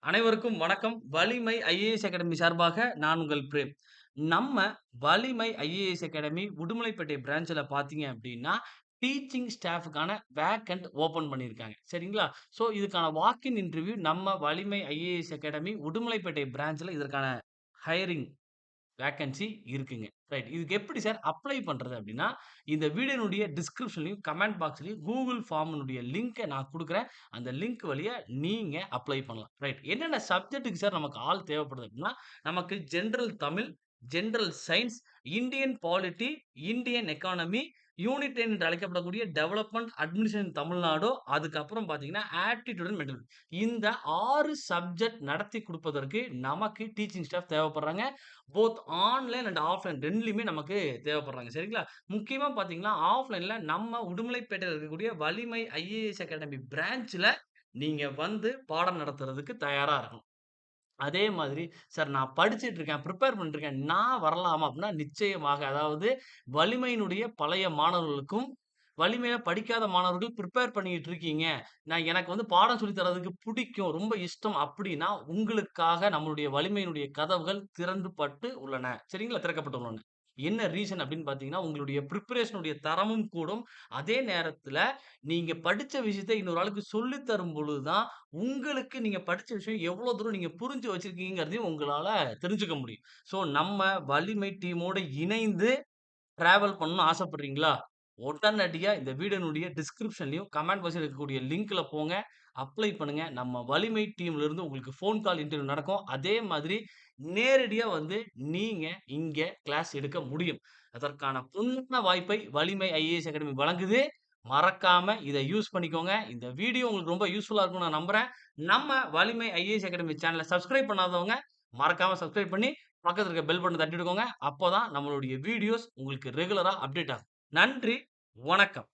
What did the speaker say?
அனைவருக்கும் வணக்கம். வலிமை ஐஏஎஸ் அகாடமி சார்பாக நான் உங்கள் பிரேம். நம்ம வலிமை ஐஏஎஸ் அகாடமி உடுமலைப்பேட்டை பிரான்ச்ல பார்த்தீங்க அப்டின்னா, டீச்சிங் ஸ்டாஃப்க்கான வேக்கன்ட் ஓப்பன் பண்ணியிருக்காங்க. சரிங்களா? ஸோ இதுக்கான வாக் இன் இன்டர்வியூ நம்ம வலிமை ஐஏஎஸ் அகாடமி உடுமலைப்பேட்டை பிரான்ச்ல இதற்கான ஹையரிங் வேக்கன்சி இருக்குங்க. ரைட். இதுக்கு எப்படி சார் அப்ளை பண்றது அப்டின்னா, இந்த வீடியோனுடைய டிஸ்கிரிப்ஷன்லயும், கமெண்ட் பாக்ஸ்லயும் கூகுள் ஃபார்ம்னுடைய லிங்க்க நான் குடுக்குறேன். அந்த லிங்க் வழியா நீங்க அப்ளை பண்ணலாம். ரைட். என்னென்ன சப்ஜெக்ட்க்கு சார் நமக்கு ஆள் தேவைப்படுது அப்டின்னா, நமக்கு general Tamil, general science, Indian polity, Indian economy, unit 10 என்று அழைக்கப்படக்கூடிய டெவலப்மென்ட் அட்மினிஸ்ட்ரேஷன் தமிழ்நாடு, அதுக்கப்புறம் பார்த்தீங்கன்னா, ஆப்டிட்யூட் அண்ட் மென்டல். இந்த 6 சப்ஜெக்ட் நடத்தி குடுப்பதற்கு நமக்கு டீச்சிங் ஸ்டாஃப் தேவைப்படுறாங்க. போத் ஆன்லைன் அண்ட் ஆஃப்லைன் 2லயுமே நமக்கு தேவைப்படுறாங்க. சரிங்களா? முக்கியமா பார்த்தீங்கன்னா, ஆஃப்லைன்ல நம்ம உடுமலைப்பேட்டையில இருக்கக்கூடிய வலிமை ஐஏஎஸ் அகாடமி பிரான்ச்ல நீங்க வந்து பாடம் நடத்துறதுக்கு தயாரா இருக்கணும். அதே மாதிரி, "சார் நான் படிச்சுட்டு இருக்கேன், பிரிப்பேர் பண்ணிட்டு இருக்கேன். நான் வரலாமா?" அப்படின்னா, நிச்சயமாக. அதாவது வலிமையினுடைய பழைய மாணவர்களுக்கும், வலிமையில படிக்காத மாணவர்கள் பிரிப்பேர் பண்ணிட்டு இருக்கீங்க. எனக்கு வந்து பாடம் சொல்லி தர்றதுக்கு புடிக்கும், ரொம்ப இஷ்டம் அப்படின்னா, உங்களுக்காக நம்மளுடைய வலிமையினுடைய கதவுகள் திறந்து பட்டு உள்ளன. சரிங்களா? திறக்கப்பட்டு உள்ளன. என்ன ரீசன் அப்படின்னு பார்த்தீங்கன்னா, உங்களுடைய பிரிப்பரேஷனுடைய தரமும் கூடும். அதே நேரத்தில நீங்க படிச்ச விஷயத்த இன்னொரு ஆளுக்கு சொல்லி தரும் பொழுது தான், உங்களுக்கு நீங்க படிச்ச விஷயம் எவ்வளோ தூரம் நீங்க புரிஞ்சு வச்சிருக்கீங்கங்கிறதையும் உங்களால தெரிஞ்சுக்க முடியும். ஸோ நம்ம வலிமை டீமோட இணைந்து டிராவல் பண்ணணும்னு ஆசைப்படுறீங்களா? உடனடியா இந்த வீடியோனுடைய டிஸ்கிரிப்ஷன்லயும், கமெண்ட் பாக்ஸ்ல இருக்கக்கூடிய லிங்க்ல போங்க. அப்ளை பண்ணுங்க. நம்ம வலிமை டீம்ல இருந்து உங்களுக்கு ஃபோன் கால் இன்டர்வியூ நடக்கும். அதே மாதிரி நேரடியா வந்து நீங்க இங்க கிளாஸ் எடுக்க முடியும். அதற்கான பொன்னான வாய்ப்பை வலிமை ஐஏஎஸ் அகாடமி வழங்குது. மறக்காம இத யூஸ் பண்ணிக்கோங்க. இந்த வீடியோ உங்களுக்கு ரொம்ப யூஸ்ஃபுல்லா இருக்கும்னு நான் நம்புறேன். நம்ம வலிமை ஐஏஎஸ் அகாடமி சேனல சப்ஸ்கிரைப் பண்ணாதவங்க, மறக்காம சப்ஸ்கிரைப் பண்ணி பக்கத்துல இருக்க பெல் பட்டன தட்டி விட்டுக்கோங்க. அப்பதான் நம்மளுடைய வீடியோஸ் உங்களுக்கு ரெகுலரா அப்டேட் ஆகும். நன்றி, வணக்கம்.